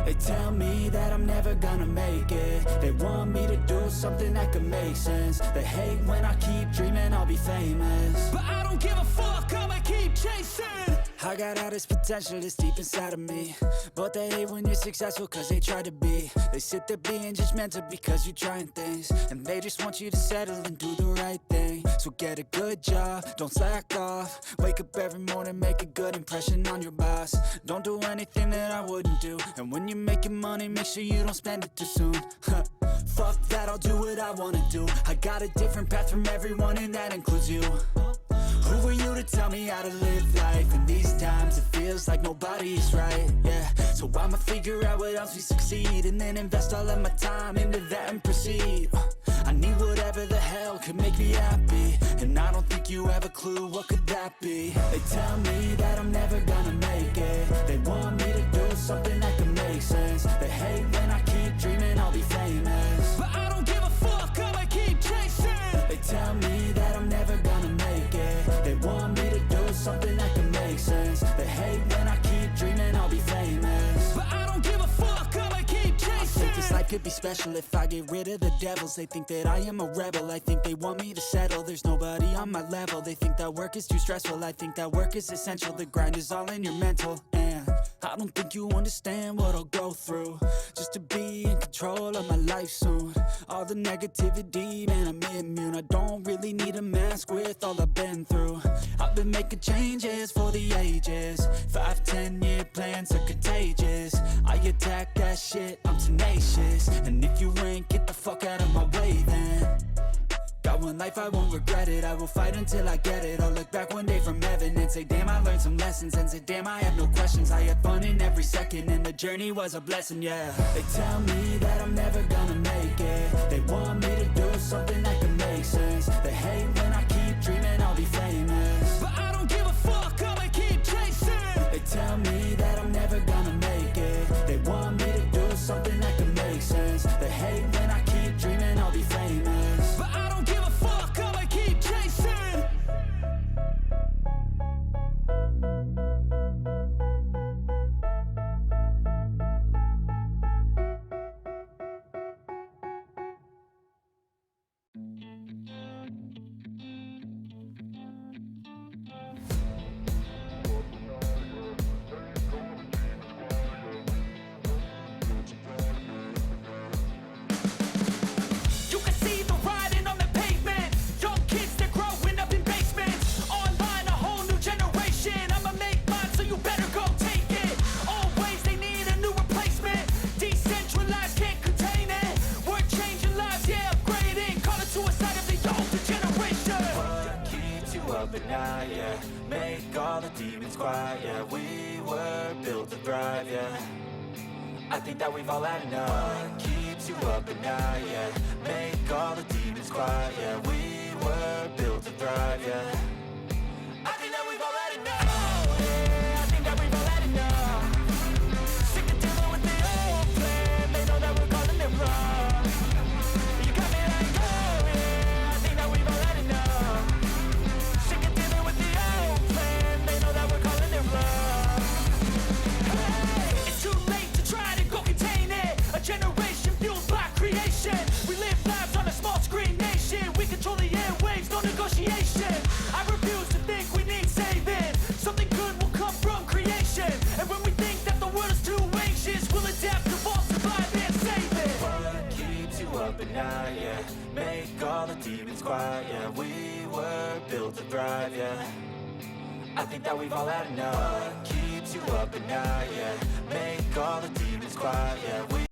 They tell me that I'm never gonna make it. They want me to do something that could make sense. They hate when I keep dreaming I'll be famous, but I don't give a fuck, I'ma keep chasing. I got all this potential that's deep inside of me, but they hate when you're successful cause they try to be. They sit there being judgmental because you're trying things, and they just want you to settle and do the right thing. So get a good job, don't slack off. Wake up every morning, make a good impression on your boss. Don't do anything that I wouldn't do, and when you're making money, make sure you don't spend it too soon. Fuck that, I'll do what I wanna do. I got a different path from everyone, and that includes you. Who are you to tell me how to live life? In these times it feels like nobody's right, yeah. So I'ma figure out what else we succeed, and then invest all of my time into that and proceed. I need whatever the hell could make me happy, and I don't think you have a clue what could that be. They tell me that I'm never gonna make it. They want me to do something that could make sense. They hate when I keep dreaming I'll be famous, but I don't give a fuck, I'ma keep chasing. They tell me that I'm never gonna make it. They want me to do something that can make sense. They hate when I keep dreaming I'll be famous, but I don't give a fuck, I'ma keep chasing. I think this life could be special if I get rid of the devils. They think that I am a rebel, I think they want me to settle. There's nobody on my level. They think that work is too stressful, I think that work is essential. The grind is all in your mental, and I don't think you understand what I'll go through just to be in control of my life soon. All the negativity, man, I'm immune. I don't really need a mask with all I've been through. I've been making changes for the ages. 5-10 year plans are contagious. I attack that shit, I'm tenacious. And if you ain't, get the fuck out of my way then. Got one life, I won't regret it. I will fight until I get it. I'll look back one day from heaven and say, damn, I learned some lessons. And say, damn, I have no questions. I had fun in every second, and the journey was a blessing, yeah. They tell me that I'm never gonna make it. They want me to do something that can make sense. They hate when I keep dreaming I'll be famous, but I don't give a fuck, I'ma keep chasing. They tell me that I'm never gonna make it. They want me to do something that can make sense. They hate when I keep dreaming I'll be famous, but I don't give a fuck, I'ma keep chasing. At night, yeah. Make all the demons quiet, yeah. We were built to thrive, yeah. I think that we've all had enough. What keeps you up at night, yeah. Make all the demons quiet, yeah. We were built to thrive, yeah. I think that we've all had enough. Oh, yeah, I think that we've all had enough. Sick of dealing with the old plan. They know that we're calling it wrong. You got me like, oh, yeah, I think that we've all had enough. Generation fueled by creation. We live lives on a small screen nation. We control the airwaves, no negotiation. I refuse to think we need saving. Something good will come from creation. And when we think that the world is too anxious, we'll adapt, evolve, survive, and save it. What keeps you up at night, yeah. Make all the demons quiet, yeah. We were built to thrive, yeah. I think that we've all had enough. What keeps you up at night, yeah. Make all the demons quiet, yeah.